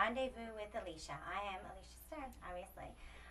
Rendezvous with Alysia. I am Alysia Stern, obviously.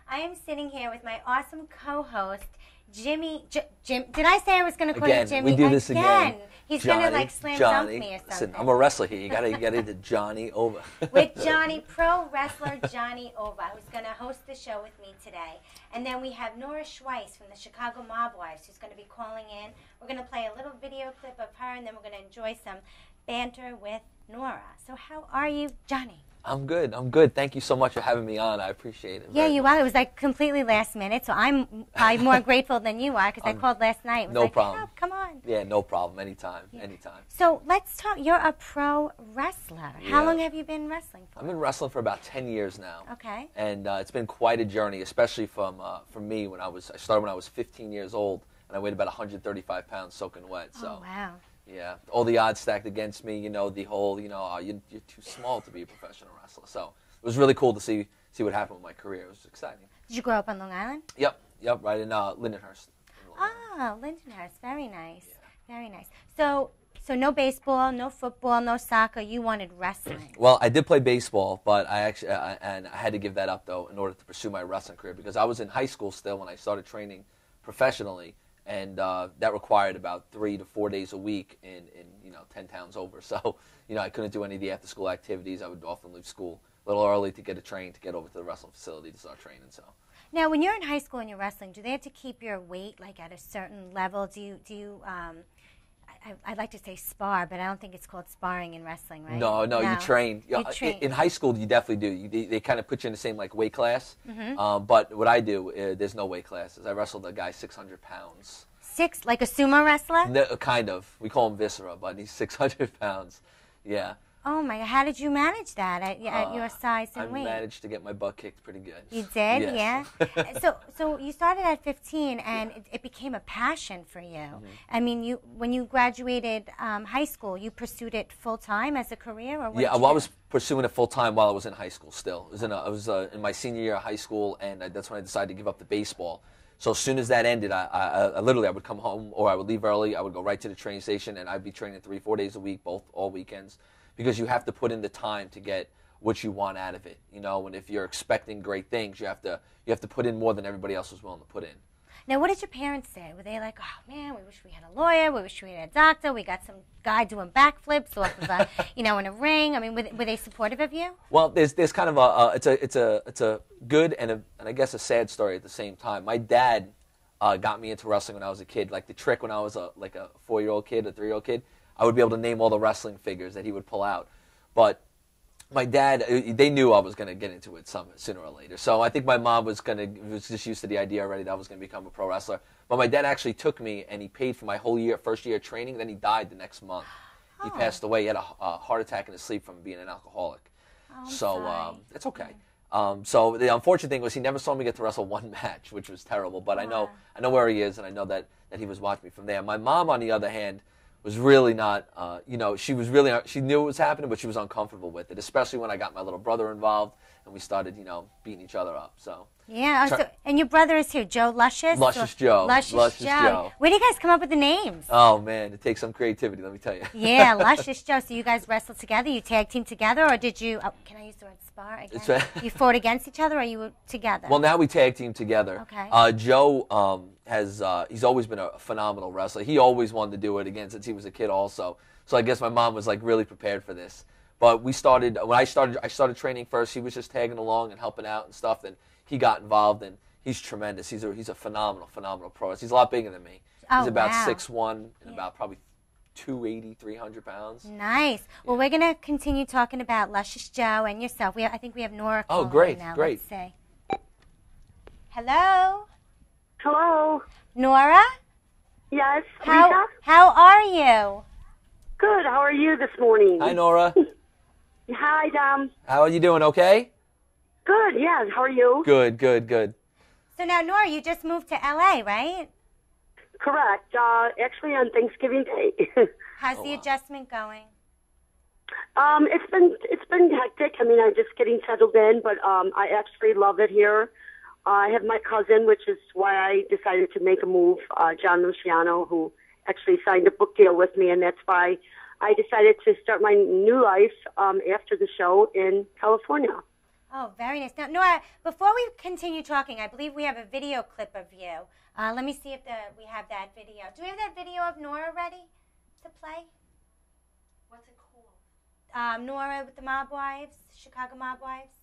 I am sitting here with my awesome co-host, Jimmy. Jim, did I say I was going to call you Jimmy? We do this again. He's going to like slam dunk me or something. Listen, I'm a wrestler here. You got to get into Johnny Ova. With Johnny, pro wrestler Johnny Ova, who's going to host the show with me today. And then we have Nora Schweiss from the Chicago Mob Wives, who's going to be calling in. We're going to play a little video clip of her, and then we're going to enjoy some banter with Nora. So how are you, Johnny? I'm good. I'm good. Thank you so much for having me on. I appreciate it. Yeah, you are. It was like completely last minute, so I'm probably more grateful than you are because I called last night. It was no like, problem. Oh, come on. Yeah, no problem. Anytime. Yeah. Anytime. So let's talk. You're a pro wrestler. How long have you been wrestling for? I've been wrestling for about 10 years now. Okay. And it's been quite a journey, especially for me when I started when I was 15 years old, and I weighed about 135 pounds soaking wet. So. Oh, wow. Yeah, all the odds stacked against me. You know, the whole, you're too small to be a professional wrestler. So it was really cool to see what happened with my career. It was exciting. Did you grow up on Long Island? Yep, right in Lindenhurst. Oh, Lindenhurst. Very nice. Yeah. Very nice. So no baseball, no football, no soccer. You wanted wrestling. Well, I did play baseball, but I had to give that up, though, in order to pursue my wrestling career because I was in high school still when I started training professionally. And that required about 3 to 4 days a week in 10 towns over. So, I couldn't do any of the after-school activities. I would often leave school a little early to get a train to get over to the wrestling facility to start training. So. Now, when you're in high school and you're wrestling, do they have to keep your weight like at a certain level? Do you I'd like to say spar, but I don't think it's called sparring in wrestling, right? No, you train. You train. In high school, you definitely do. They kind of put you in the same weight class. Mm-hmm. But what I do, there's no weight classes. I wrestled a guy 600 pounds. Like a sumo wrestler? No, kind of. We call him Viscera, but he's 600 pounds. Yeah. Oh my God! How did you manage that at your size and weight? I managed to get my butt kicked pretty good. You did, yes. Yeah. So you started at 15, and it became a passion for you. Mm-hmm. I mean, when you graduated high school, you pursued it full time as a career, or what? Yeah, I was pursuing it full time while I was in high school. Still, I was in my senior year of high school, and that's when I decided to give up the baseball. So as soon as that ended, I literally would come home, or I would leave early. I would go right to the train station, and I'd be training 3-4 days a week, all weekends. Because you have to put in the time to get what you want out of it, and if you're expecting great things, you have to put in more than everybody else was willing to put in. Now, what did your parents say? Were they like, "Oh man, we wish we had a lawyer. We wish we had a doctor. We got some guy doing backflips off of a, in a ring"? I mean, were they supportive of you? Well, there's kind of it's a good and I guess a sad story at the same time. My dad got me into wrestling when I was a kid. Like the trick when I was a 4-year-old kid, a 3-year-old kid. I would be able to name all the wrestling figures that he would pull out. But my dad, they knew I was going to get into it sooner or later. So I think my mom was just used to the idea already that I was going to become a pro wrestler. But my dad actually took me, and he paid for my whole first year of training. Then he died the next month. Oh. He passed away. He had a heart attack in his sleep from being an alcoholic. Oh, so it's okay. So the unfortunate thing was he never saw me get to wrestle one match, which was terrible. But I know where he is, and I know that he was watching me from there. My mom, on the other hand, was really not, she knew it was happening, but she was uncomfortable with it, especially when I got my little brother involved and we started, beating each other up. So yeah, and your brother is here, Joe Luscious? Luscious Joe. Luscious Joe. Where do you guys come up with the names? Oh, man, it takes some creativity, let me tell you. Yeah, Luscious Joe. So you guys wrestled together? You tag team together? Or did you, can I use the word spar again? That's right. You fought against each other, or you were together? Well, now we tag team together. Okay. Joe he's always been a phenomenal wrestler. He always wanted to do it again since he was a kid also. So I guess my mom was really prepared for this. But when I started training first. He was just tagging along and helping out and stuff. Then he got involved, and he's tremendous. He's a phenomenal pro. He's a lot bigger than me. He's about 6'1" and about probably 280, 300 pounds. Nice. Well, we're going to continue talking about Luscious Joe and yourself. I think we have Nora calling. Oh, great, now. great. Let's see. Hello? Hello. Nora? Yes, Lisa? How are you? Good. How are you this morning? Hi, Nora. Hi, Dom. How are you doing, okay? Good, yes. How are you? Good. So now, Nora, you just moved to L.A., right? Correct. Actually, on Thanksgiving Day. How's the adjustment going? It's been hectic. I mean, I'm just getting settled in, but I actually love it here. I have my cousin, which is why I decided to make a move, John Luciano, who actually signed a book deal with me, and that's why I decided to start my new life after the show in California. Oh, very nice. Now, Nora, before we continue talking, I believe we have a video clip of you. Let me see if we have that video. Do we have that video of Nora ready to play? What's it called? Nora with the Mob Wives, Chicago Mob Wives.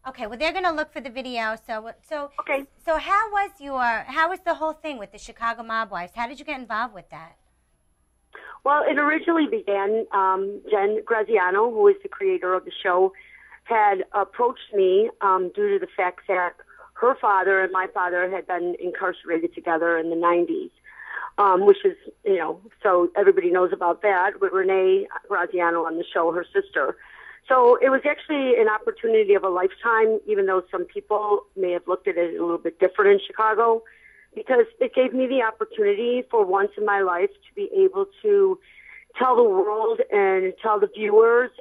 Okay, well, they're going to look for the video. Okay. So how was the whole thing with the Chicago Mob Wives? How did you get involved with that? Well, it originally began, Jen Graziano, who is the creator of the show, had approached me due to the fact that her father and my father had been incarcerated together in the 90s, which is, so everybody knows about that, with Renee Graziano on the show, her sister. So it was actually an opportunity of a lifetime, even though some people may have looked at it a little bit different in Chicago, because it gave me the opportunity for once in my life to be able to tell the world and tell the viewers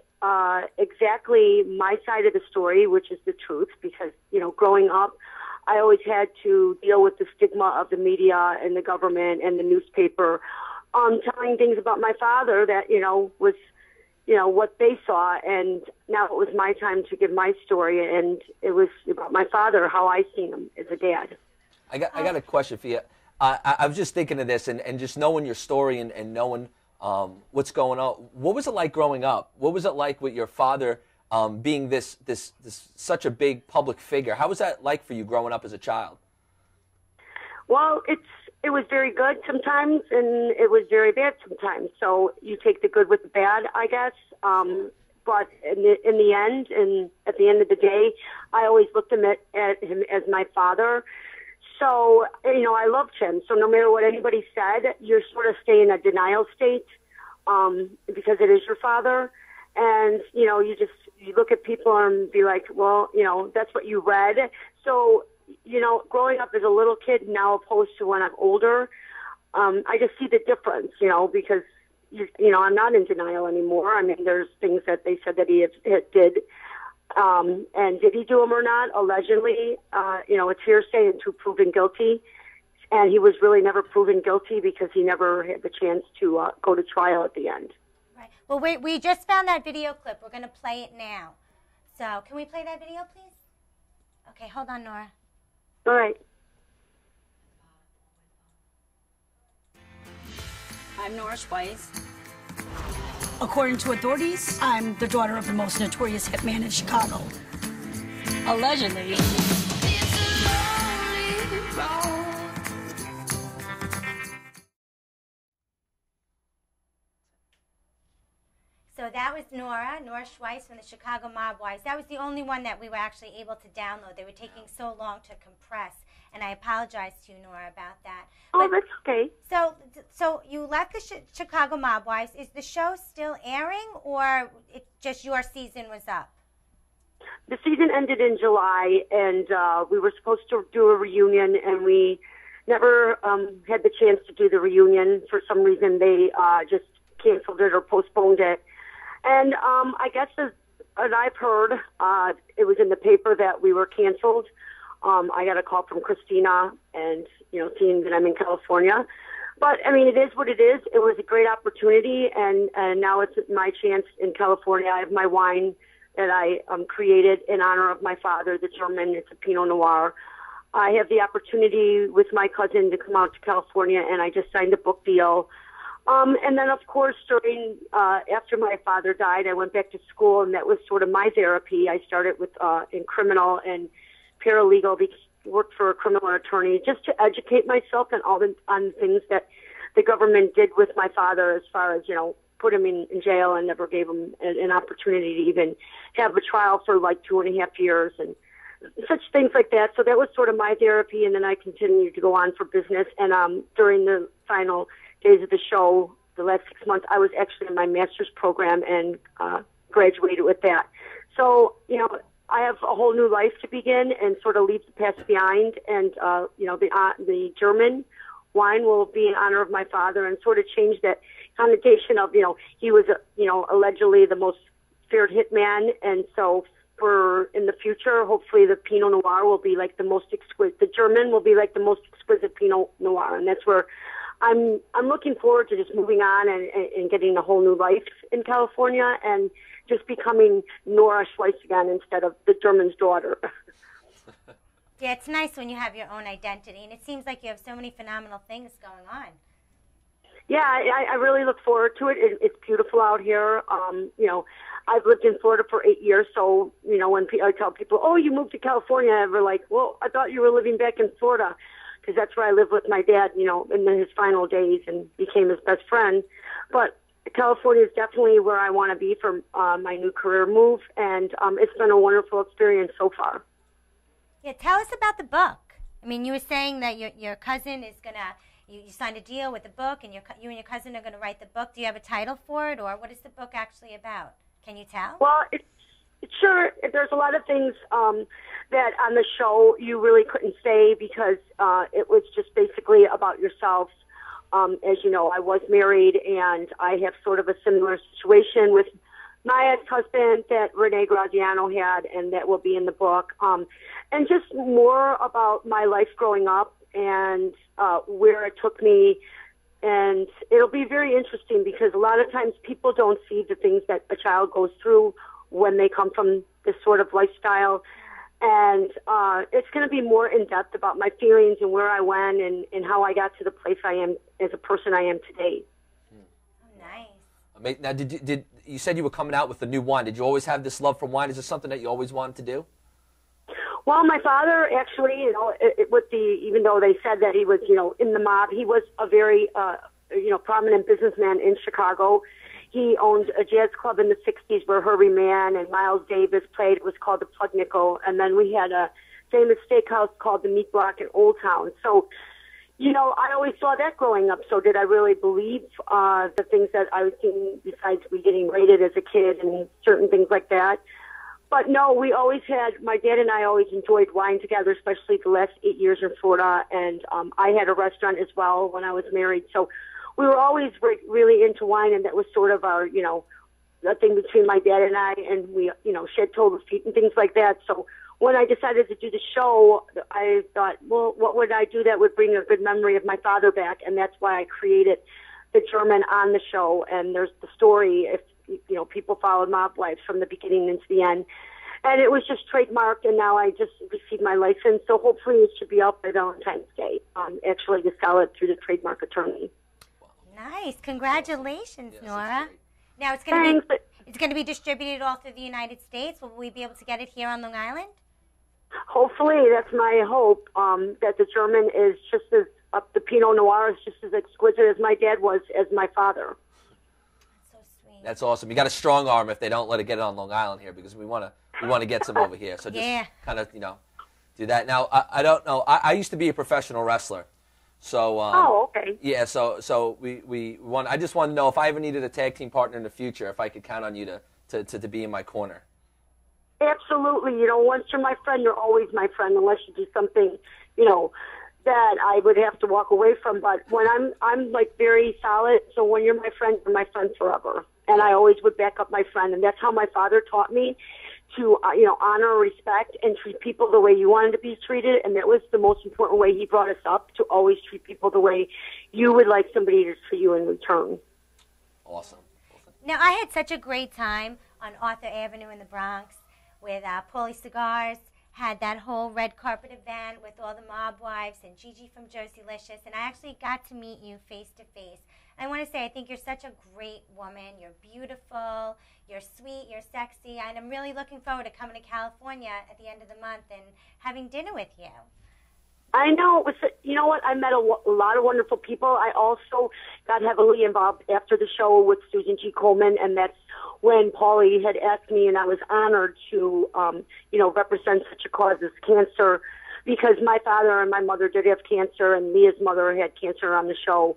exactly my side of the story, which is the truth, because, growing up, I always had to deal with the stigma of the media and the government and the newspaper, telling things about my father that, was, what they saw. And now it was my time to give my story, and it was about my father, how I seen him as a dad. I got a question for you. I was just thinking of this, and just knowing your story and knowing what's going on. What was it like growing up? What was it like with your father being this such a big public figure? How was that like for you growing up as a child? Well, it was very good sometimes, and it was very bad sometimes. So you take the good with the bad, I guess. But in the end, and at the end of the day, I always looked at him as my father. So, I loved him. So no matter what anybody said, you sort of stay in a denial state because it is your father. And, you look at people and be like, well, that's what you read. So, growing up as a little kid now opposed to when I'm older, I just see the difference, because, I'm not in denial anymore. I mean, there's things that they said that he did. And did he do them or not? Allegedly, it's hearsay until proven guilty. And he was really never proven guilty because he never had the chance to go to trial at the end. Right. Well, we just found that video clip. We're going to play it now. So can we play that video, please? Okay, hold on, Nora. All right. I'm Nora Schweiss. According to authorities, I'm the daughter of the most notorious hitman in Chicago. Allegedly. So that was Nora Schweiss from the Chicago Mob Wives. That was the only one that we were actually able to download. They were taking so long to compress, and I apologize to you, Nora, about that. Oh, that's okay. So you left the Chicago Mob Wives. Is the show still airing, or just your season was up? The season ended in July, and we were supposed to do a reunion, and we never had the chance to do the reunion. For some reason, they just canceled it or postponed it. And I guess as I've heard, it was in the paper that we were canceled. I got a call from Christina and, seeing that I'm in California. But, I mean, it is what it is. It was a great opportunity, and now it's my chance in California. I have my wine that I created in honor of my father, the German. It's a Pinot Noir. I have the opportunity with my cousin to come out to California, and I just signed a book deal. And then, of course, after my father died, I went back to school, and that was sort of my therapy. I started with in criminal and paralegal, worked for a criminal attorney, just to educate myself on things that the government did with my father, as far as put him in jail and never gave him an opportunity to even have a trial for like 2.5 years and such things like that. So that was sort of my therapy, and then I continued to go on for business. And during the final days of the show, the last 6 months, I was actually in my master's program and graduated with that. So, I have a whole new life to begin and sort of leave the past behind. And, the German wine will be in honor of my father and sort of change that connotation of, he was, allegedly the most feared hitman. And so for in the future, hopefully the Pinot Noir will be like the most exquisite, the German will be like the most exquisite Pinot Noir. And that's where I'm looking forward to just moving on and getting a whole new life in California and just becoming Nora Schweiss again instead of the German's daughter. Yeah, it's nice when you have your own identity, and it seems like you have so many phenomenal things going on. Yeah, I really look forward to it. It's beautiful out here. You know, I've lived in Florida for 8 years, so, you know, when I tell people, oh, you moved to California, they're like, well, I thought you were living back in Florida, because that's where I lived with my dad, you know, in his final days and became his best friend. But California is definitely where I want to be for my new career move, and it's been a wonderful experience so far. Yeah, tell us about the book. I mean, you were saying that your cousin is going to, you signed a deal with the book, and you and your cousin are going to write the book. Do you have a title for it, or what is the book actually about? Can you tell? Well, sure. There's a lot of things that on the show you really couldn't say because it was just basically about yourself. As you know, I was married, and I have sort of a similar situation with my ex-husband that Renee Graziano had, and that will be in the book. And just more about my life growing up and where it took me. And it'll be very interesting because a lot of times people don't see the things that a child goes through when they come from this sort of lifestyle. And it's going to be more in-depth about my feelings and where I went and how I got to the place I am as a person I am today. Oh, nice. Now, did you said you were coming out with a new wine? Did you always have this love for wine? Is this something that you always wanted to do? Well, my father actually, you know, even though they said that he was, you know, in the mob, he was a very, you know, prominent businessman in Chicago. He owned a jazz club in the 60s where Herbie Mann and Miles Davis played. It was called the Plug Nickel. And then we had a famous steakhouse called the Meat Block in Old Town. So, you know, I always saw that growing up. So did I really believe the things that I was seeing besides me getting raided as a kid and certain things like that? But no, we always had, my dad and I always enjoyed wine together, especially the last 8 years in Florida. And I had a restaurant as well when I was married. So we were always really into wine, and that was sort of our, you know, the thing between my dad and I, and we, you know, shared total feet and things like that. So when I decided to do the show, I thought, well, what would I do that would bring a good memory of my father back? And that's why I created the German on the show. And there's the story, if, you know, people followed Mob Wives from the beginning into the end. And it was just trademarked, and now I just received my license. So hopefully it should be out by Valentine's Day, actually to sell it through the trademark attorney. Nice. Congratulations, Yes, Nora. great. Now it's going to be distributed all through the United States. Will we be able to get it here on Long Island? Hopefully, that's my hope, that the German is just as, the Pinot Noir is just as exquisite as my dad was as my father. That's so sweet. That's awesome. You got a strong arm if they don't let it get it on Long Island here, because we want to get some over here. So just kind of, you know, do that. Now, I don't know. I used to be a professional wrestler. So okay. Yeah, so we want. I just want to know if I ever needed a tag team partner in the future, if I could count on you to be in my corner. Absolutely. You know, once you're my friend, you're always my friend, unless you do something, you know, that I would have to walk away from. But when I'm like very solid. So when you're my friend forever. And I always would back up my friend, and that's how my father taught me to, you know, honor, respect, and treat people the way you wanted to be treated. And that was the most important way he brought us up, to always treat people the way you would like somebody to treat you in return. Awesome. Now, I had such a great time on Arthur Avenue in the Bronx with Paulie Cigars, had that whole red carpet event with all the Mob Wives and Gigi from Josylicious, and I actually got to meet you face to face. I want to say I think you're such a great woman. You're beautiful, you're sweet, you're sexy, and I'm really looking forward to coming to California at the end of the month and having dinner with you. I know. It was, you know what? I met a lot of wonderful people. I also got heavily involved after the show with Susan G. Coleman, and that's when Paulie had asked me, and I was honored to, you know, represent such a cause as cancer, because my father and my mother did have cancer, and Leah's mother had cancer on the show.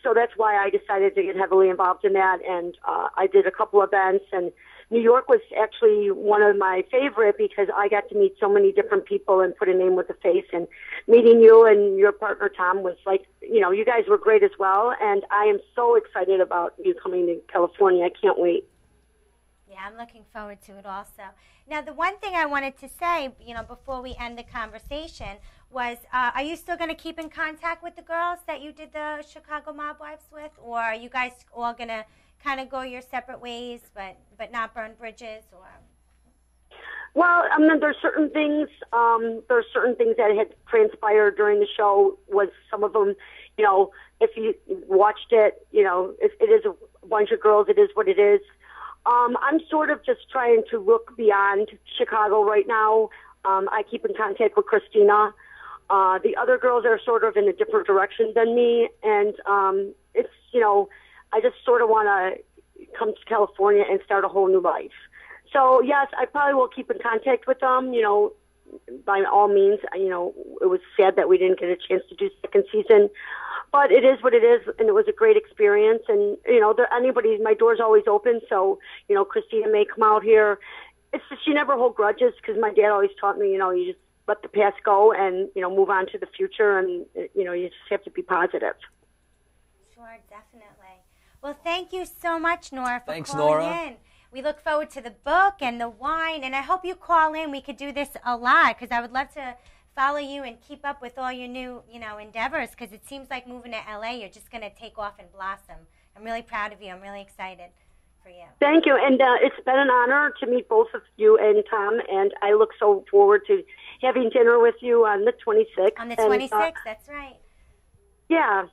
So that's why I decided to get heavily involved in that, and I did a couple events, and New York was actually one of my favorite because I got to meet so many different people and put a name with a face, and meeting you and your partner Tom was like, you know, you guys were great as well, and I am so excited about you coming to California. I can't wait. Yeah, I'm looking forward to it also. Now, the one thing I wanted to say, before we end the conversation was, are you still going to keep in contact with the girls that you did the Chicago Mob Wives with? Or are you guys all going to kind of go your separate ways but not burn bridges? Or? Well, there's certain things. There's certain things that had transpired during the show. Was some of them, if you watched it, if it is a bunch of girls, it is what it is. I'm sort of just trying to look beyond Chicago right now. I keep in contact with Christina. The other girls are sort of in a different direction than me, and it's I just sort of want to come to California and start a whole new life. So yes, I probably will keep in contact with them. By all means, it was sad that we didn't get a chance to do second season, but it is what it is, and it was a great experience. And my door's always open. So Christina may come out here. It's just, she never hold grudges, because my dad always taught me, you just let the past go and move on to the future, and you just have to be positive. Sure, definitely. Well, thank you so much, Nora, for Thanks, calling Nora. in. We look forward to the book and the wine, and I hope you call in. We could do this a lot, because I would love to follow you and keep up with all your new, endeavors, because it seems like moving to LA, you're just going to take off and blossom. I'm really proud of you. I'm really excited for you. Thank you, and it's been an honor to meet both of you and Tom, and I look so forward to having dinner with you on the 26th. On the 26th, that's right. Yeah.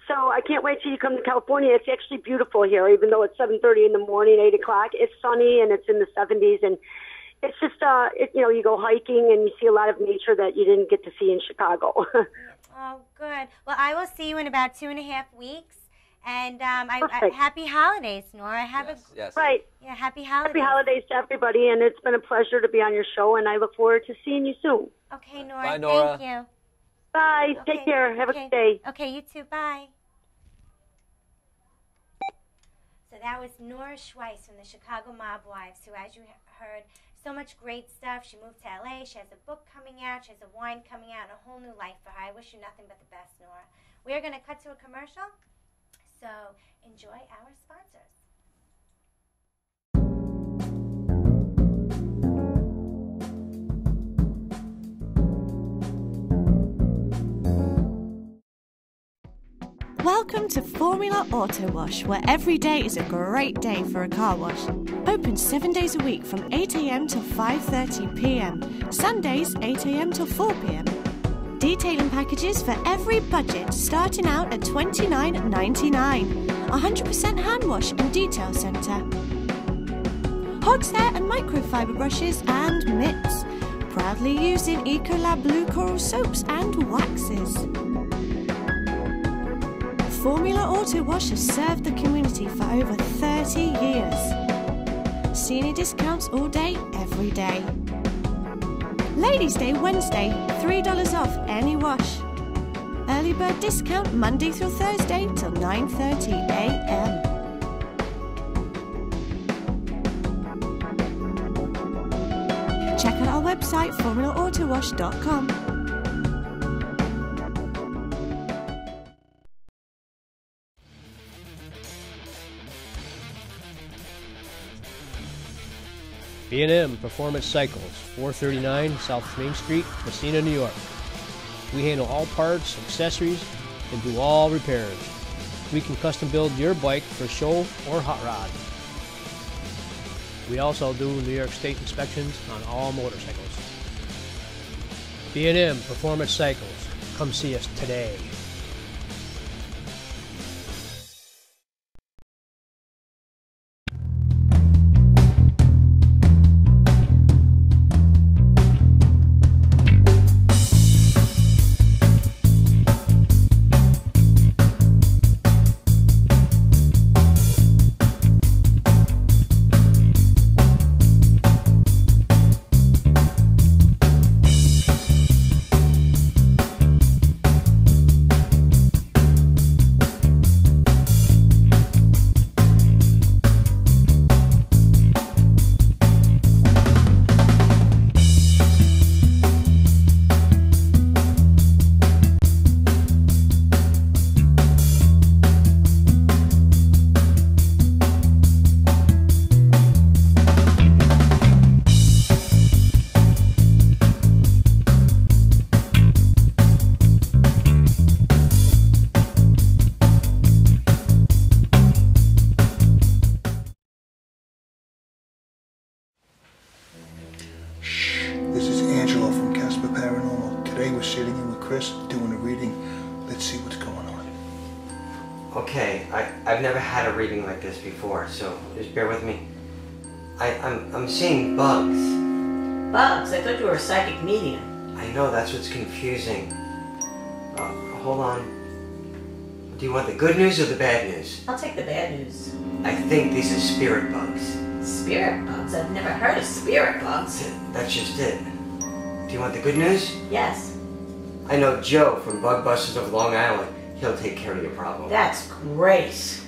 So I can't wait till you come to California. It's actually beautiful here, even though it's 7:30 in the morning, 8 o'clock. It's sunny, and it's in the 70s, and it's just, you go hiking, and you see a lot of nature that you didn't get to see in Chicago. Oh, good. Well, I will see you in about 2.5 weeks, and Perfect. happy holidays, Nora. Yes. Right. Yeah, happy holidays. Happy holidays to everybody, and it's been a pleasure to be on your show, and I look forward to seeing you soon. Okay, Nora. Bye, Nora. Thank you. Bye. Okay, Take care. Have a good day. Okay, you too. Bye. So that was Nora Schweiss from the Chicago Mob Wives, who, as you heard, so much great stuff. She moved to LA. She has a book coming out. She has a wine coming out, and a whole new life for her. I wish you nothing but the best, Nora. We are going to cut to a commercial, so enjoy our sponsors. Welcome to Formula Auto Wash, where every day is a great day for a car wash. Open 7 days a week from 8 a.m. till 5:30 p.m. Sundays 8 a.m. till 4 p.m. Detailing packages for every budget, starting out at $29.99. 100% hand wash and detail centre. Hogshair and microfiber brushes and mitts. Proudly using Ecolab Blue Coral soaps and waxes. Formula Auto Wash has served the community for over 30 years. Senior discounts all day, every day. Ladies' Day Wednesday, $3 off any wash. Early bird discount Monday through Thursday till 9:30 a.m. Check out our website, formulaautowash.com. B&M Performance Cycles, 439 South Main Street, Messina, New York. We handle all parts, accessories, and do all repairs. We can custom build your bike for show or hot rod. We also do New York State inspections on all motorcycles. B&M Performance Cycles. Come see us today. I've never had a reading like this before, so just bear with me. I'm seeing bugs. Bugs? I thought you were a psychic medium. I know, that's what's confusing. Hold on. Do you want the good news or the bad news? I'll take the bad news. I think these are spirit bugs. Spirit bugs? I've never heard of spirit bugs. That's just it. Do you want the good news? Yes. I know Joe from Bug Busters of Long Island. He'll take care of your problem. That's great.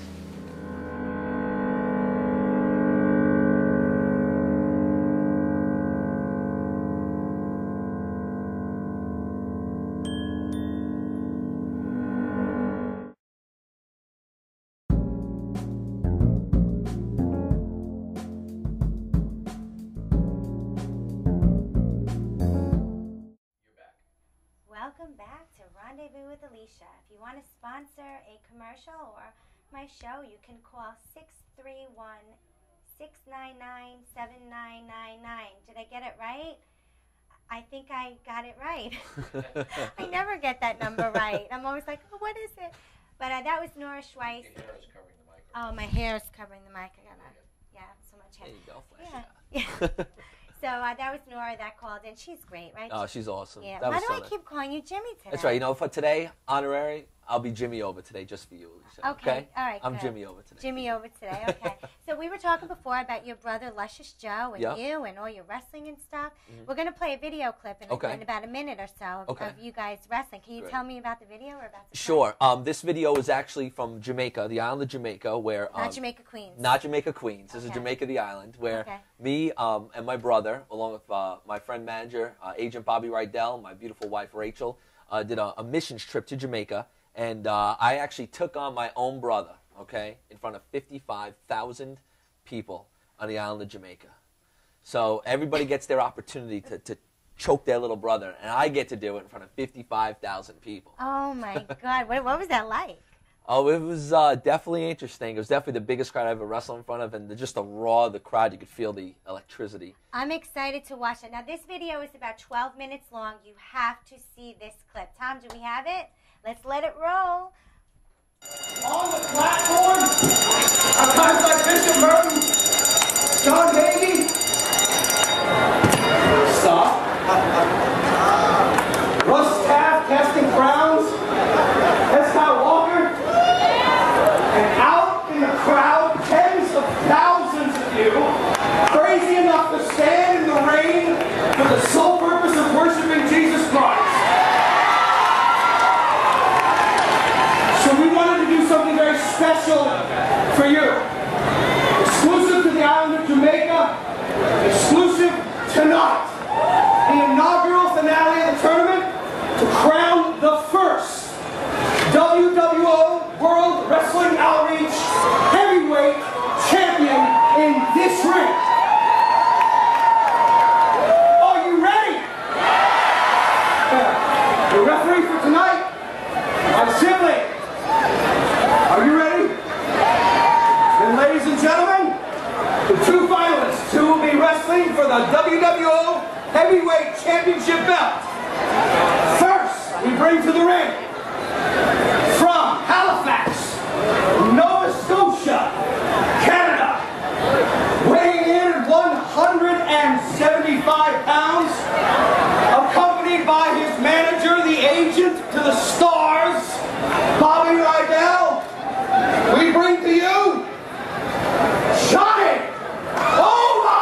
Welcome back to Rendezvous with Alysia. If you want to sponsor a commercial or my show, you can call 631-699-7999. Did I get it right? I think I got it right. I never get that number right. I'm always like, oh, what is it? But that was Nora Schweiss. Your hair is covering the mic. Oh, my hair is covering the mic. I gotta, so much hair. There you go, flash Yeah. So that was Nora that called, and she's great, right? Oh, she's awesome. Yeah. That Why was do so I nice. keep calling you Jimmy today? That's right. You know, for today, honorary, I'll be Jimmy over today just for you, Alysia. Okay. All right. I'm good. Jimmy over today. Jimmy over today. Okay. So we were talking before about your brother Luscious Joe and you and all your wrestling and stuff. Mm-hmm. We're going to play a video clip in about a minute or so of you guys wrestling. Can you tell me about the video or about the Sure. This video is actually from Jamaica, the island of Jamaica, where not Jamaica Queens. Not Jamaica Queens. This is Jamaica, the island, where me and my brother, along with my friend manager, Agent Bobby Rydell, my beautiful wife Rachel, did a missions trip to Jamaica, and I actually took on my own brother, in front of 55,000 people on the island of Jamaica. So everybody gets their opportunity to choke their little brother, and I get to do it in front of 55,000 people. Oh my God, what was that like? Oh, it was definitely interesting. It was definitely the biggest crowd I've ever wrestled in front of, and just the raw of the crowd, you could feel the electricity. I'm excited to watch it. Now, this video is about 12 minutes long. You have to see this clip. Tom, do we have it? Let's let it roll. On the platform are guys like Bishop Merton, John Hagee, stop, Russ Taff casting crowns, Scott Walker, and out in the crowd, tens of thousands of you, crazy enough to stand in the rain for the sole purpose of worshiping Jesus Christ. So we wanted to do something very special for you. Exclusive to the island of Jamaica, exclusive tonight. The inaugural finale of the tournament to crown the first WWO World Wrestling Outreach Heavyweight Champion in this ring. Are you ready? The referee for tonight, my sibling. Are you ready? Then, ladies and gentlemen, the two finalists who will be wrestling for the WWO Heavyweight Championship belt. First, we bring to the ring, from Halifax, Nova Scotia, Canada, weighing in at 175 pounds, accompanied by his manager, the agent to the stars, Bobby Rydell. We bring to you Johnny onMa!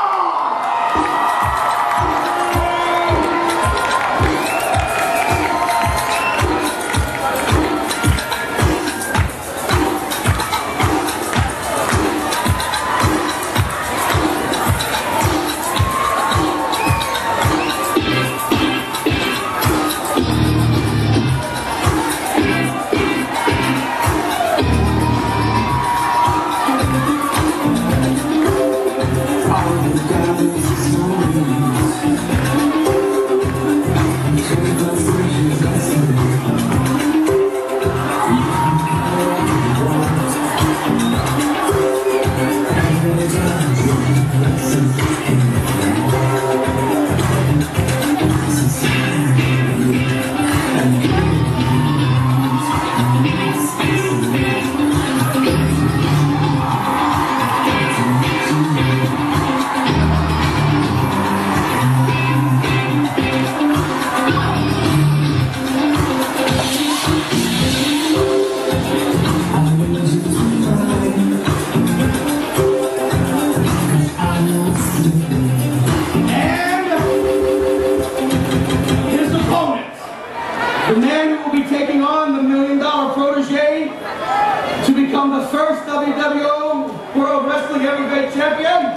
WWO World Wrestling Heavyweight Champion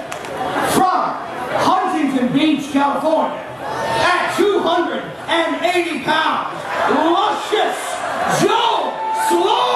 from Huntington Beach, California, at 280 pounds, luscious Joe Sloan!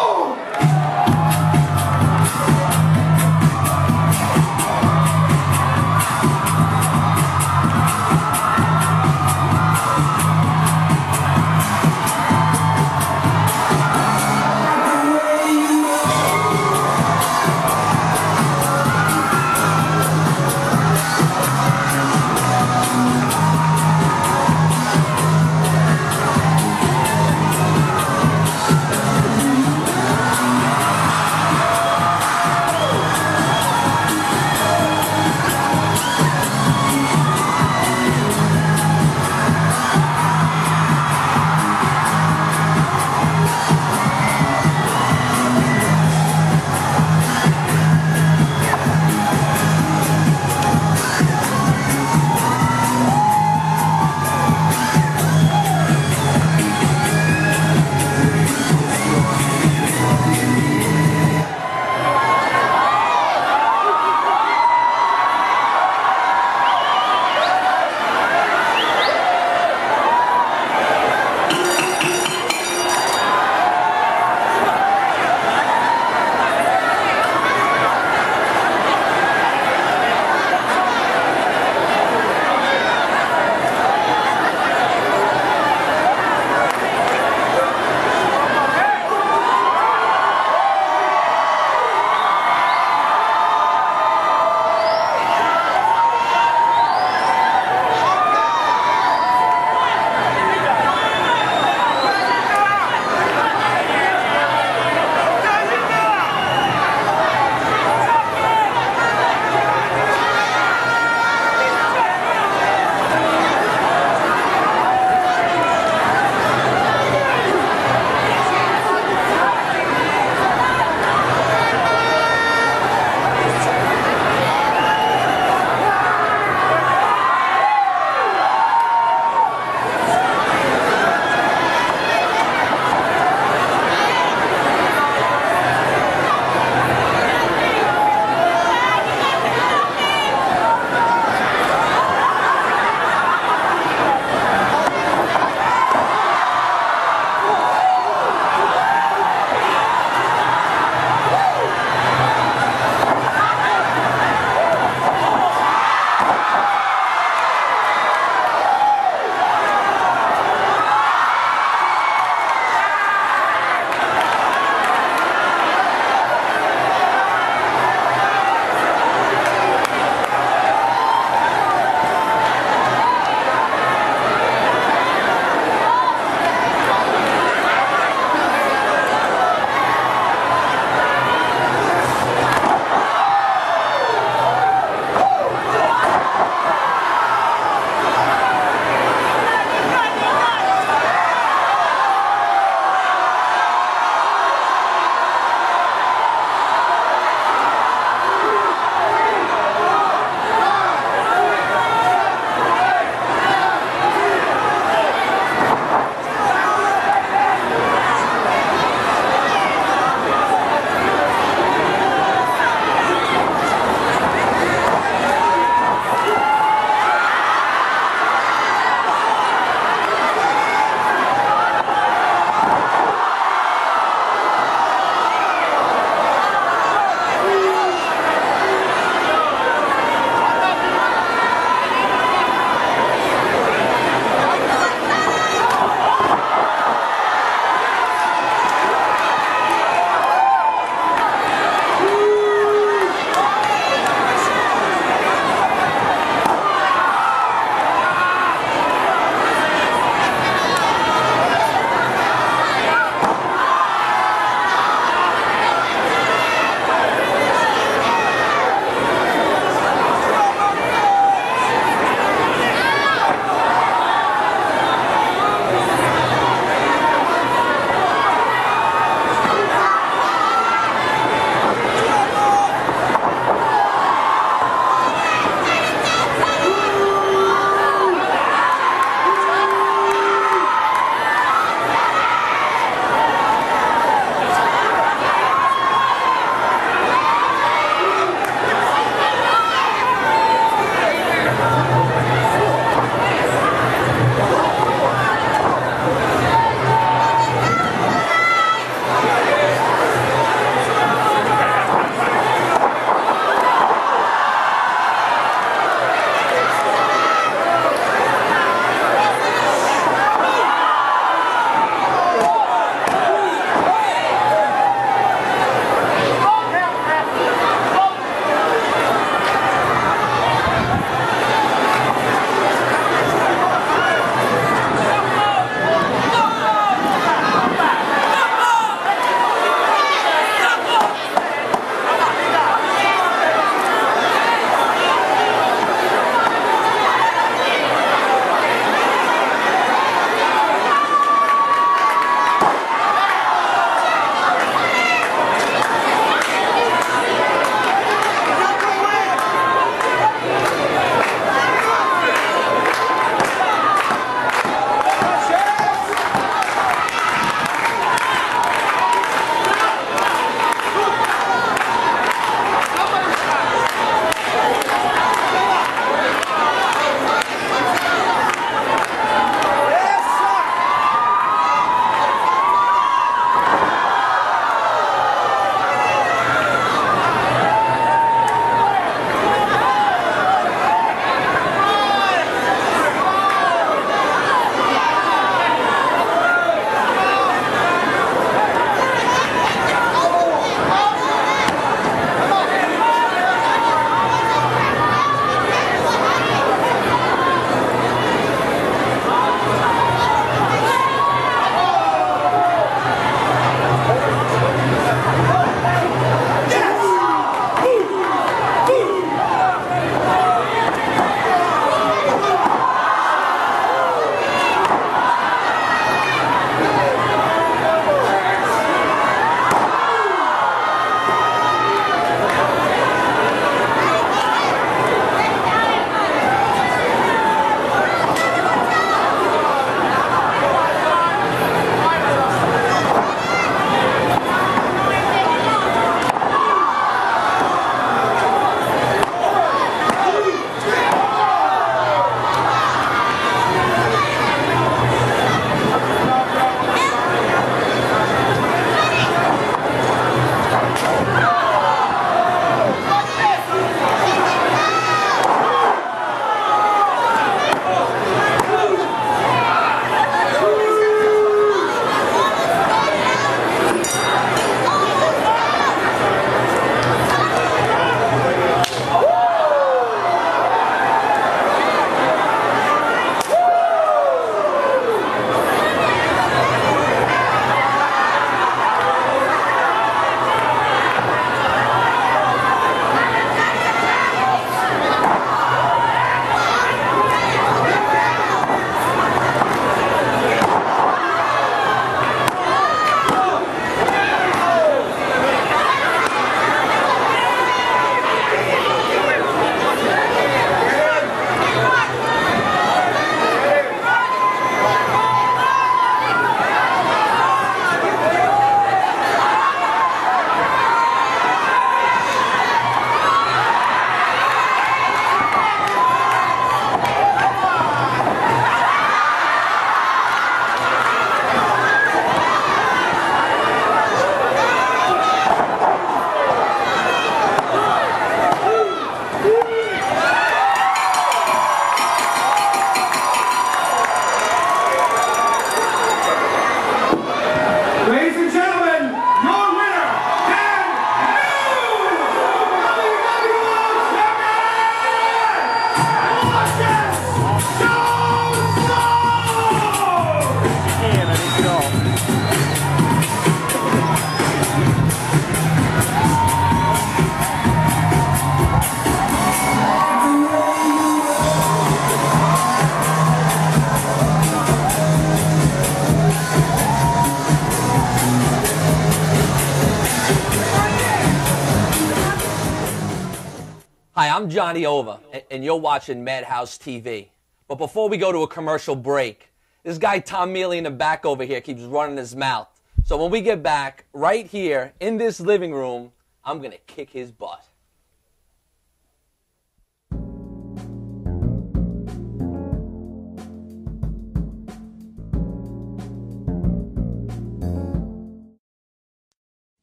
Hi, I'm Johnny Ova, and you're watching Madhouse TV. But before we go to a commercial break, this guy Tom Mealy in the back over here keeps running his mouth. So when we get back, right here in this living room, I'm going to kick his butt.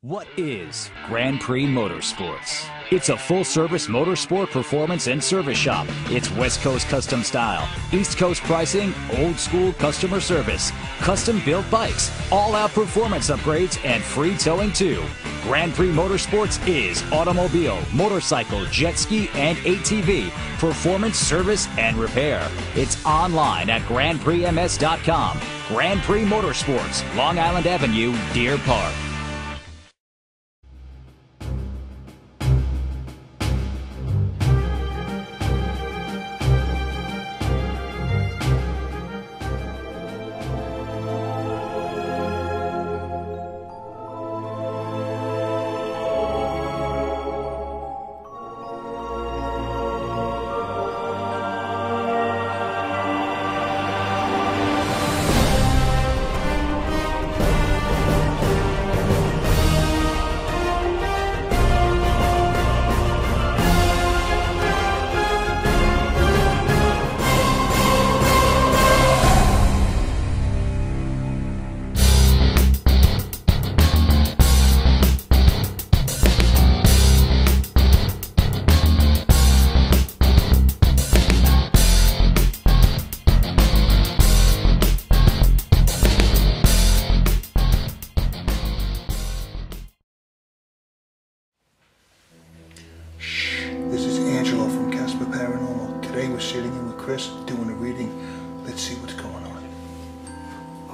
What is Grand Prix Motorsports? It's a full-service motorsport performance and service shop. It's West Coast custom style, East Coast pricing, old-school customer service, custom-built bikes, all-out performance upgrades, and free towing too. Grand Prix Motorsports is automobile, motorcycle, jet ski, and ATV performance, service, and repair. It's online at GrandPrixMS.com. Grand Prix Motorsports, Long Island Avenue, Deer Park.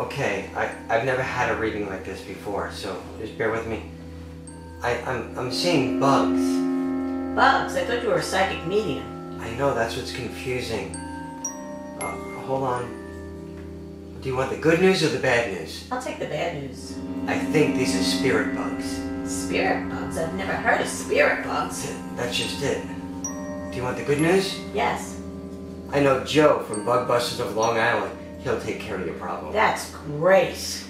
Okay, I've never had a reading like this before, so just bear with me. I'm seeing bugs. Bugs? I thought you were a psychic medium. I know, that's what's confusing. Hold on. Do you want the good news or the bad news? I'll take the bad news. I think these are spirit bugs. Spirit bugs? I've never heard of spirit bugs. That's just it. Do you want the good news? Yes. I know Joe from Bug Busters of Long Island. He'll take care of your problem. That's great.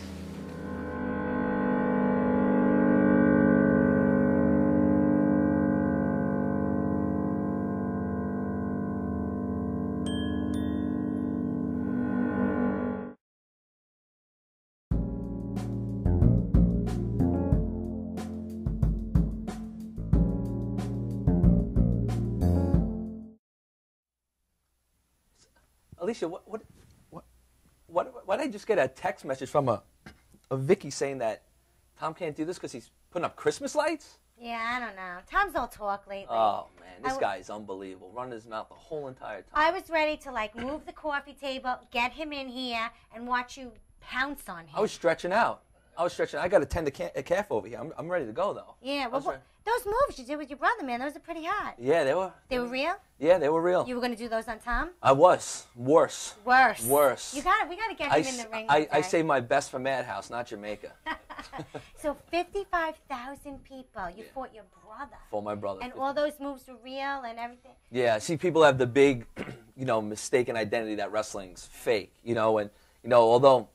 Alysia, why did I just get a text message from a Vicky saying that Tom can't do this because he's putting up Christmas lights? Yeah, I don't know. Tom's all talk lately. Oh, man, this guy is unbelievable. Running his mouth the whole entire time. I was ready to, like, move the coffee table, get him in here, and watch you pounce on him. I was stretching out. I got to tend a calf over here. I'm ready to go, though. Yeah, well, those moves you did with your brother, man, those are pretty hot. Yeah, they were. They were real? Yeah, they were real. You were going to do those on Tom? I was. Worse. Worse. Worse. We got to get him in the ring I saved my best for Madhouse, not Jamaica. So 55,000 people. You fought your brother. For my brother. And all those moves were real and everything? Yeah, see, people have the big, mistaken identity that wrestling's fake, and, although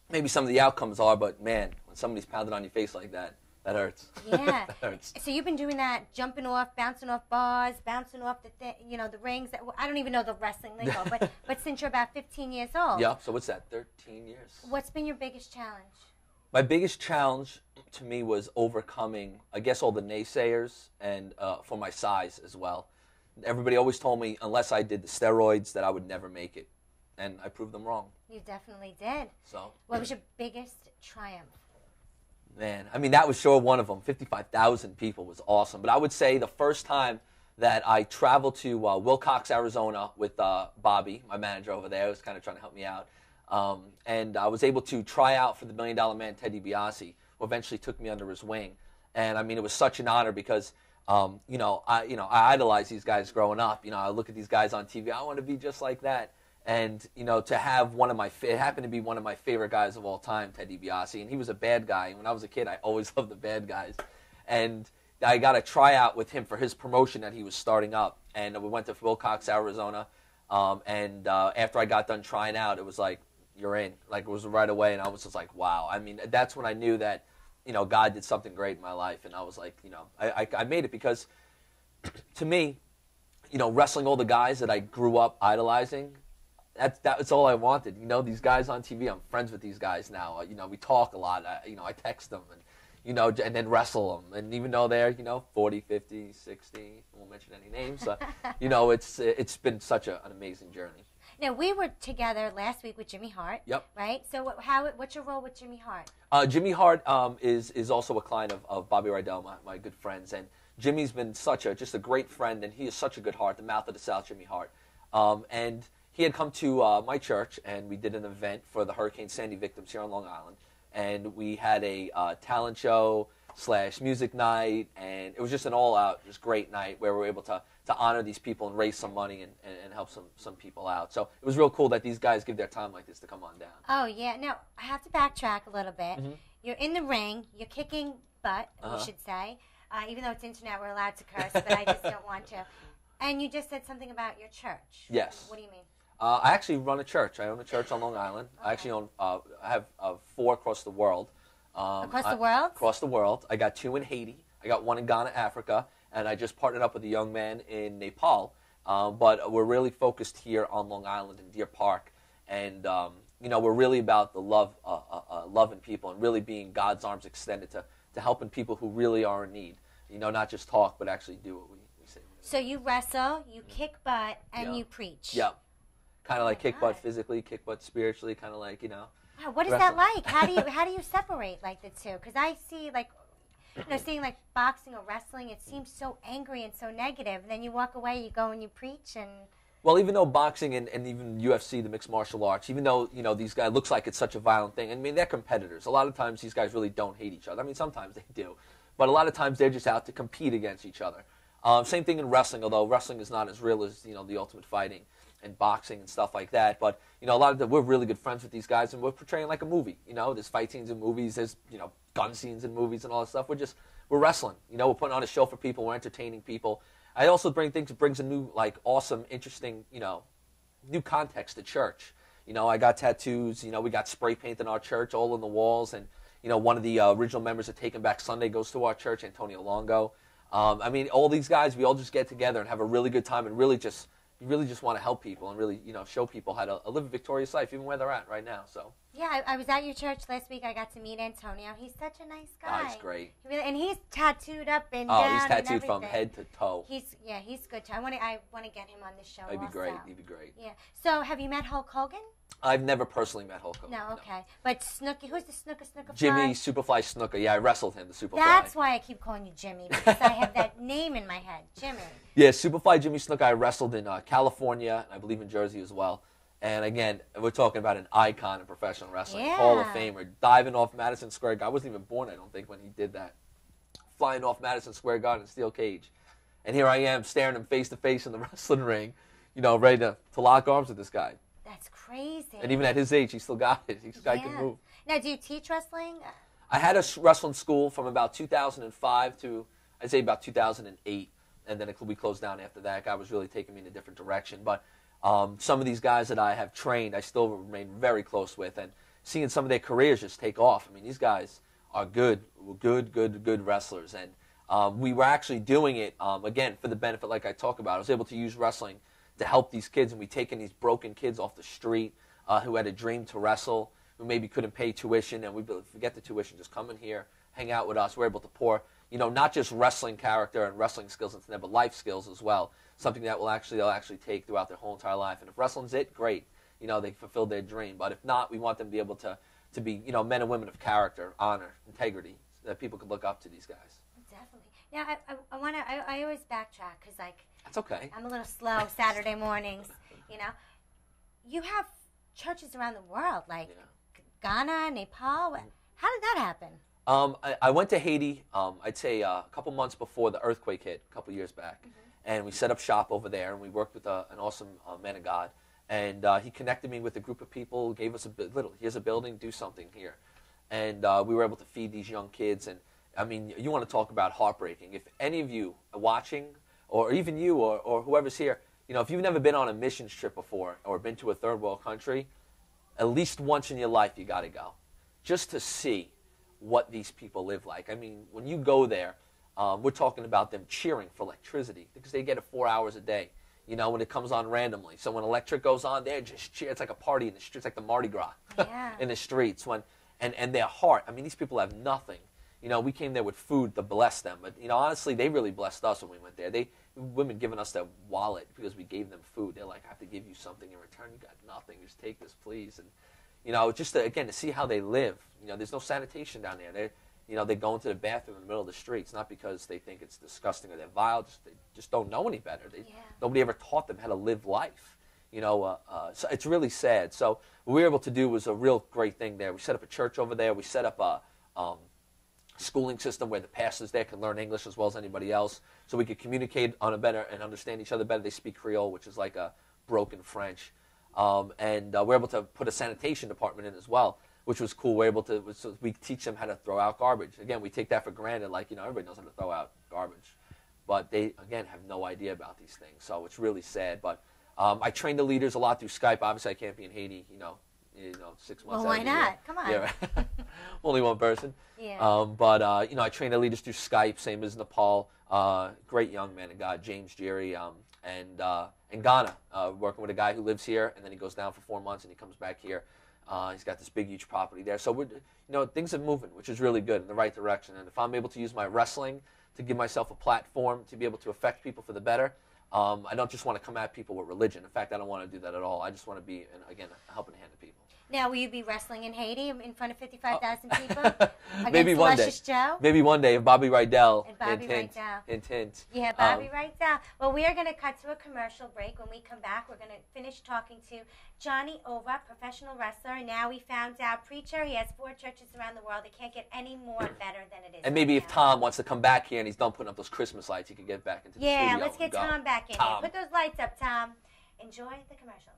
maybe some of the outcomes are, but, man, when somebody's pounded on your face like that, that hurts. Yeah. That hurts. So you've been doing that, jumping off, bouncing off bars, bouncing off the rings. I don't even know the wrestling lingo, but since you're about 15 years old. Yeah, so what's that, 13 years? What's been your biggest challenge? My biggest challenge to me was overcoming, I guess, all the naysayers and for my size as well. Everybody always told me unless I did the steroids that I would never make it. And I proved them wrong. You definitely did. So. What was your biggest triumph? Man, I mean, that was sure one of them. 55,000 people was awesome. But I would say the first time that I traveled to Wilcox, Arizona with Bobby, my manager over there, who was kind of trying to help me out. And I was able to try out for the $1 Million Man, Ted DiBiase, who eventually took me under his wing. And, I mean, it was such an honor because, I idolized these guys growing up. I look at these guys on TV. I want to be just like that. And, to have it happened to be one of my favorite guys of all time, Ted DiBiase. And he was a bad guy. And when I was a kid, I always loved the bad guys. And, I got a tryout with him for his promotion that he was starting up, and we went to Wilcox, Arizona. After I got done trying out, it was like, you're in. Like, it was right away, and I was just like, wow. I mean, that's when I knew that, God did something great in my life, and I was like, I made it because, to me, wrestling all the guys that I grew up idolizing, that's all I wanted. These guys on TV, I'm friends with these guys now. We talk a lot. I text them, and then wrestle them. And even though they're, 40, 50, 60, I won't mention any names, it's been such an amazing journey. Now, we were together last week with Jimmy Hart. Yep. Right? So what's your role with Jimmy Hart? Jimmy Hart is also a client of Bobby Rydell, my good friends. And Jimmy's been just a great friend, and he is such a good heart, the mouth of the South, Jimmy Hart. And he had come to my church, and we did an event for the Hurricane Sandy victims here on Long Island. And we had a talent show / music night, and it was just an all-out, just great night where we were able to honor these people and raise some money and help some people out. So it was real cool that these guys give their time like this to come on down. Oh, yeah. Now, I have to backtrack a little bit. Mm-hmm. You're in the ring. You're kicking butt, we should say. Even though it's internet, we're allowed to curse, but I just don't want to. And you just said something about your church. Yes. What do you mean? I actually run a church. I own a church on Long Island. Okay. I actually own. I have 4 across the world. Across the world? Across the world. I got 2 in Haiti. I got 1 in Ghana, Africa, and I just partnered up with a young man in Nepal. But we're really focused here on Long Island in Deer Park, and we're really about the loving people and really being God's arms extended to helping people who really are in need. Not just talk, but actually do what we say. So you wrestle, you kick butt, and you preach. Yeah. Kind of like kick butt physically, kick butt spiritually, kind of like, Wow, what is that like? How do you separate like the two? Because I see seeing like boxing or wrestling, it seems so angry and so negative. And then you walk away, you go and you preach and. Well, even though boxing and even UFC, the mixed martial arts, even though these guys looks like it's such a violent thing. I mean, they're competitors. A lot of times these guys really don't hate each other. I mean, sometimes they do, but a lot of times they're just out to compete against each other. Same thing in wrestling, although wrestling is not as real as the ultimate fighting and boxing and stuff like that. But we're really good friends with these guys, and we're portraying like a movie. There's fight scenes in movies, there's gun scenes in movies and all that stuff. We're wrestling. We're putting on a show for people. We're entertaining people. I also brings a new awesome, interesting new context to church. I got tattoos. We got spray paint in our church, all on the walls, and one of the original members of Taking Back Sunday goes to our church, Antonio Longo. I mean, all these guys, we all just get together and have a really good time and really just want to help people and really, show people how to live a victorious life, even where they're at right now. So. Yeah, I was at your church last week. I got to meet Antonio. He's such a nice guy. Oh, he's great. And he's tattooed up and down. Oh, he's tattooed from head to toe. He's good too. I want to get him on the show. He'd be great. He'd be great. Yeah. So, have you met Hulk Hogan? I've never personally met Hulk Hogan. No, okay. No. But Snooki, who's the Snooka? Jimmy Superfly Snuka. Yeah, I wrestled him, the Superfly. That's why I keep calling you Jimmy, because I have that name in my head, Jimmy. Yeah, Superfly Jimmy Snuka. I wrestled in California, and I believe in Jersey as well. And again, we're talking about an icon in professional wrestling, Hall of Famer, diving off Madison Square Garden. I wasn't even born, I don't think, when he did that. Flying off Madison Square Garden in steel cage. And here I am staring him face to face in the wrestling ring, ready to lock arms with this guy. That's crazy. And even at his age, he still got it. This guy can move. Now, do you teach wrestling? I had a wrestling school from about 2005 to, I'd say, about 2008. And then we closed down after that. God was really taking me in a different direction. But some of these guys that I have trained, I still remain very close with. And seeing some of their careers just take off. I mean, these guys are good wrestlers. And we were actually doing it, again, for the benefit, like I talk about. I was able to use wrestling to help these kids, and we taken these broken kids off the street who had a dream to wrestle, who maybe couldn't pay tuition, and we forget the tuition, just come in here, hang out with us. We're able to pour, not just wrestling character and wrestling skills into them, but life skills as well. Something that they'll actually take throughout their whole entire life. And if wrestling's it, great. They fulfilled their dream. But if not, we want them to be able to be, men and women of character, honor, integrity, so that people could look up to these guys. Definitely. Now, I always backtrack because, that's okay. I'm a little slow Saturday mornings, You have churches around the world, like Ghana, Nepal. How did that happen? I went to Haiti, I'd say a couple months before the earthquake hit, a couple years back. And we set up shop over there, and we worked with an awesome man of God. And he connected me with a group of people, gave us here's a building, do something here. And we were able to feed these young kids. And I mean, you want to talk about heartbreaking. If any of you are watching, or even you or whoever's here, you know, if you've never been on a missions trip before or been to a third world country, at least once in your life you got to go, just to see what these people live like. I mean, when you go there, we're talking about them cheering for electricity because they get it 4 hours a day. You know, when it comes on randomly. So when electric goes on, they're just cheer. It's like a party in the streets, like the Mardi Gras in the streets. And their heart. I mean, these people have nothing. You know, we came there with food to bless them, but you know, honestly, they really blessed us when we went there. Women giving us their wallet because we gave them food. They're like, I have to give you something in return. You got nothing. Just take this, please. And you know, just again to see how they live. You know, there's no sanitation down there. They go into the bathroom in the middle of the streets, not because they think it's disgusting or they're vile. They just don't know any better. Nobody ever taught them how to live life. You know, so it's really sad. So what we were able to do was a real great thing there. We set up a church over there. We set up a schooling system where the pastors there can learn English as well as anybody else, so we could communicate on a better and understand each other better. They speak Creole, which is like a broken French, and we're able to put a sanitation department in as well, which was cool. We're able to, so we teach them how to throw out garbage. Again, we take that for granted, like, you know, everybody knows how to throw out garbage, but they again have no idea about these things. So it's really sad. But I train the leaders a lot through Skype. Obviously, I can't be in Haiti, you know, 6 months. Well, why not? Come on. Yeah, right. Only one person. Yeah. But you know, I train the leaders through Skype, same as Nepal. Great young man of God, James Jerry, and in Ghana, working with a guy who lives here, and then he goes down for 4 months, and he comes back here. He's got this big, huge property there. So you know, things are moving, which is really good in the right direction. And if I'm able to use my wrestling to give myself a platform to be able to affect people for the better, I don't just want to come at people with religion. In fact, I don't want to do that at all. I just want to be, again, a helping hand to people. Now, will you be wrestling in Haiti in front of 55,000 people? Maybe one day. Joe? Maybe one day if Bobby Rydell. And Hint. Yeah, Bobby Rydell. Well, we are going to cut to a commercial break. When we come back, we're going to finish talking to Johnny Ova, professional wrestler. And now we found out, preacher. He has 4 churches around the world. It can't get any more better than it is. And maybe if Tom wants to come back here and he's done putting up those Christmas lights, he could get back into the studio. Yeah, let's get Tom back in here. Put those lights up, Tom. Enjoy the commercials.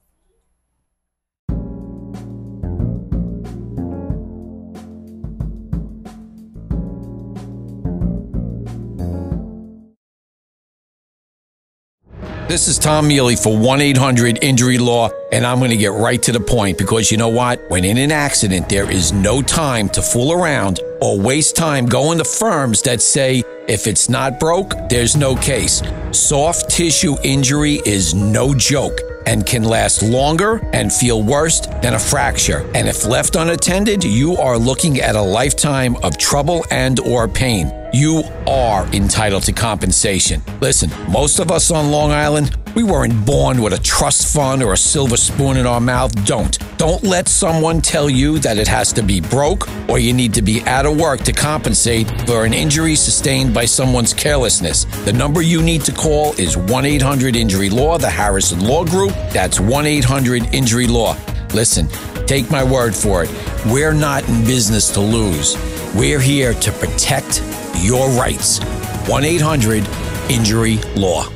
This is Tom Mealy for 1-800-INJURY-LAW, and I'm going to get right to the point because you know what? When in an accident, there is no time to fool around or waste time going to firms that say, if it's not broke, there's no case. Soft tissue injury is no joke and can last longer and feel worse than a fracture. And if left unattended, you are looking at a lifetime of trouble and or pain. You are entitled to compensation. Listen, most of us on Long Island, we weren't born with a trust fund or a silver spoon in our mouth. Don't let someone tell you that it has to be broke or you need to be out of work to compensate for an injury sustained by someone's carelessness. The number you need to call is 1-800-INJURY-LAW, the Harrison Law Group. That's 1-800-INJURY-LAW. Listen, take my word for it. We're not in business to lose. We're here to protect your rights. 1-800-INJURY-LAW.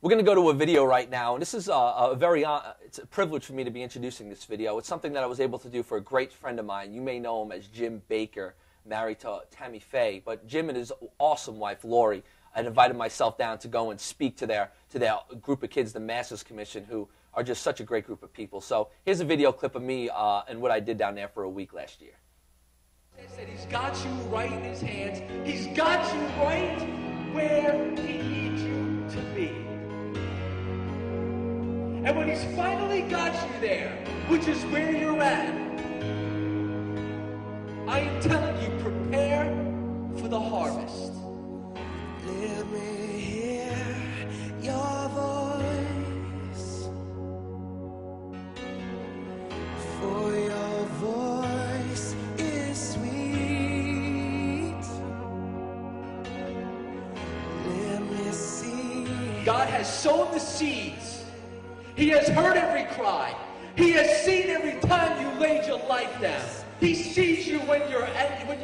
We're going to go to a video right now, and this is it's a privilege for me to be introducing this video. It's something that I was able to do for a great friend of mine. You may know him as Jim Baker, married to Tammy Faye, but Jim and his awesome wife, Lori, had invited myself down to go and speak to their group of kids, the Masters Commission, who are just such a great group of people. So here's a video clip of me and what I did down there for a week last year. He said he's got you right in his hands. He's got you right where he needs you to be. And when he's finally got you there, which is where you're at, I am telling you, prepare for the harvest. Let me hear your voice, for your voice is sweet. Let me see. God has sown the seeds. He has heard every cry. He has seen every time you laid your life down. He sees you when you're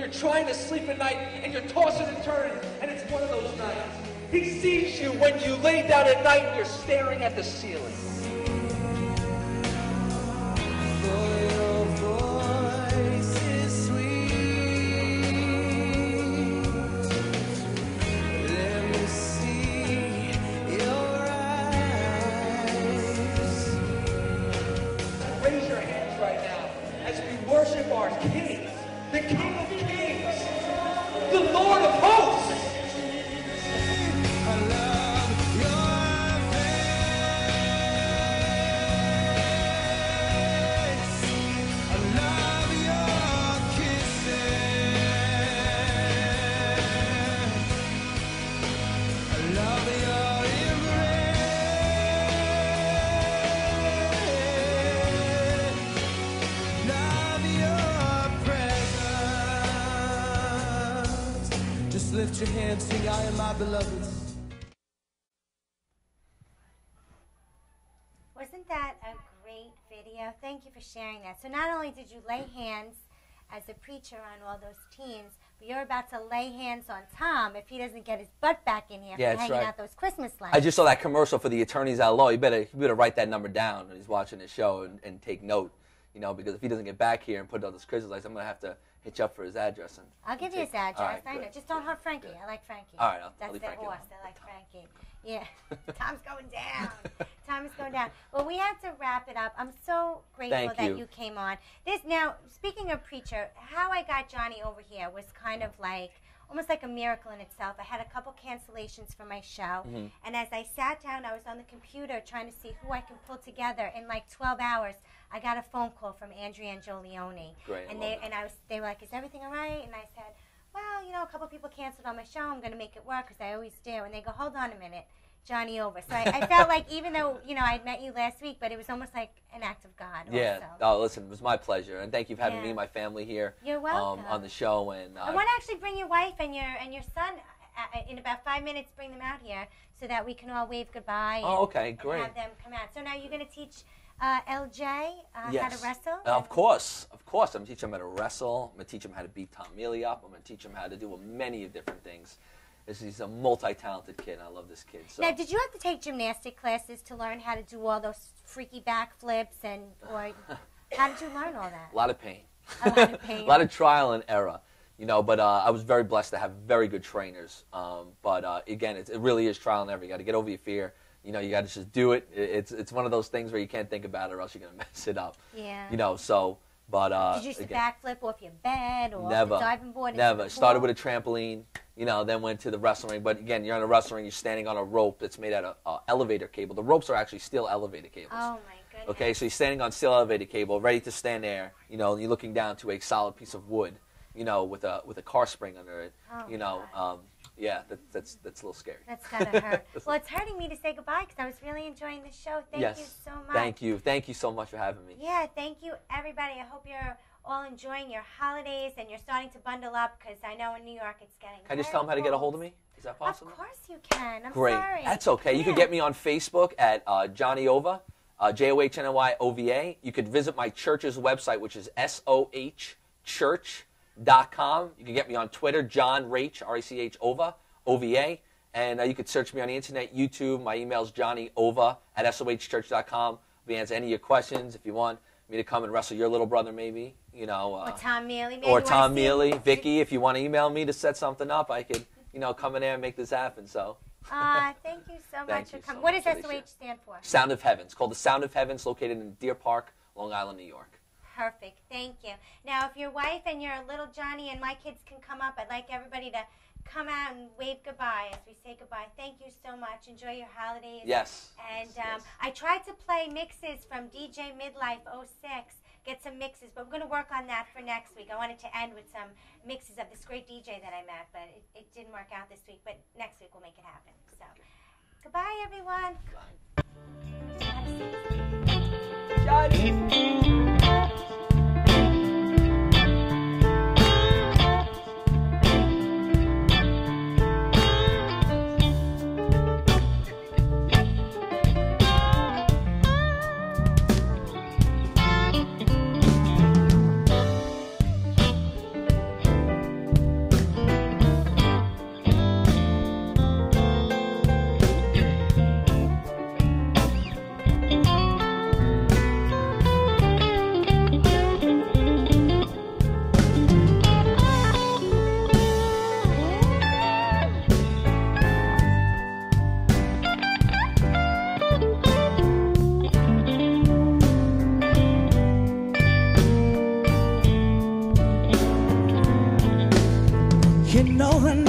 trying to sleep at night and you're tossing and turning, and it's one of those nights. He sees you when you lay down at night and you're staring at the ceiling. Raise your hands right now as we worship our King, the King of Kings, the Lord of Hosts. Just lift your hands, sing, I am my beloved. Wasn't that a great video? Thank you for sharing that. So not only did you lay hands as a preacher on all those teens, but you're about to lay hands on Tom if he doesn't get his butt back in here Yeah, for that's hanging right. out those Christmas lights. I just saw that commercial for the attorneys at law. You better write that number down when he's watching the show and take note, you know, because if he doesn't get back here and put all those Christmas lights, I'm going to have to hit you up for his address. And I'll give you his address. All right, I know. good. Just don't hurt Frankie. I like Frankie. All right, I'll That's leave their Frankie horse. alone. I like Frankie. Yeah. Tom's going down. Tom is going down. Well, we have to wrap it up. I'm so grateful Thank that you. you came on. Now, speaking of preacher, how I got Johnny over here was kind of like almost like a miracle in itself. I had a couple cancellations for my show, Mhm. and as I sat down, I was on the computer trying to see who I can pull together. In like 12 hours, I got a phone call from Andrea and Joe Leone, Great, and I love they were like, "Is everything all right?" And I said, "Well, you know, a couple people canceled on my show. I'm going to make it work because I always do." And they go, "Hold on a minute, Johnny over." So I felt like even though, you know, I'd met you last week, but it was almost like an act of God. Yeah. Also. Oh, listen, it was my pleasure, and thank you for having Yeah. me and my family here. You're welcome. On the show, and I want to actually bring your wife and your son in about 5 minutes. Bring them out here so that we can all wave goodbye. Oh, okay, and great. have them come out. So now you're going to teach LJ how to wrestle. Of course. I'm going to teach him how to wrestle. I'm going to teach him how to beat Tom Mealy up. I'm going to teach him how to do many of different things. He's a multi-talented kid, and I love this kid. So. Now, did you have to take gymnastic classes to learn how to do all those freaky backflips, or how did you learn all that? A lot of pain. A lot of pain. A lot of trial and error. You know, but I was very blessed to have very good trainers. But again, it really is trial and error. You got to get over your fear. You know, you got to just do it. It's one of those things where you can't think about it, or else you're gonna mess it up. Yeah. You know, so. But did you used to again, backflip off your bed or never, off the diving board? Never. Started with a trampoline. You know, then went to the wrestling ring. But again, you're on a wrestling ring. You're standing on a rope that's made out of elevator cable. The ropes are actually steel elevator cables. Oh my goodness. Okay, so you're standing on steel elevator cable, ready to stand there. You know, and you're looking down to a solid piece of wood. You know, with a car spring under it. Oh, you know, yeah, that's a little scary. That's gotta hurt. Well, it's hurting me to say goodbye because I was really enjoying the show. Thank you so much. Thank you so much for having me. Yeah, thank you, everybody. I hope you're all enjoying your holidays and you're starting to bundle up because I know in New York it's getting. Can I just tell them how to get a hold of me? Is that possible? Of course you can. I'm Great. sorry. That's okay. You can get me on Facebook at Johnny Ova, JOHNNYOVA. You could visit my church's website, which is sohchurch.com. You can get me on Twitter, John Rach, R-A-C-H, Ova, O-V-A. And you could search me on the internet, YouTube. My email is johnnyova@sohchurch.com. I'll be answering any of your questions if you want me to come and wrestle your little brother, maybe. You know, or Tom Mealy. Maybe or Tom Mealy, Vicky. If you want to email me to set something up, I could, you know, come in there and make this happen. So. Thank you so much for coming. What does SOH stand for? Sound of Heaven. It's called the Sound of Heaven. It's located in Deer Park, Long Island, New York. Perfect. Thank you. Now, if your wife and your little Johnny and my kids can come up, I'd like everybody to come out and wave goodbye as we say goodbye. Thank you so much. Enjoy your holidays. Yes. And I tried to play mixes from DJ Midlife 06, get some mixes, but we're going to work on that for next week. I wanted to end with some mixes of this great DJ that I met, but it didn't work out this week. But next week we'll make it happen. So, goodbye, everyone.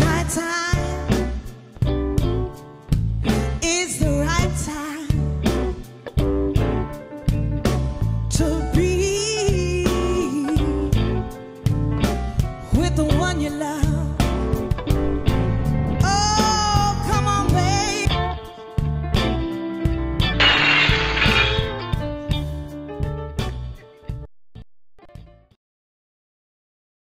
my time.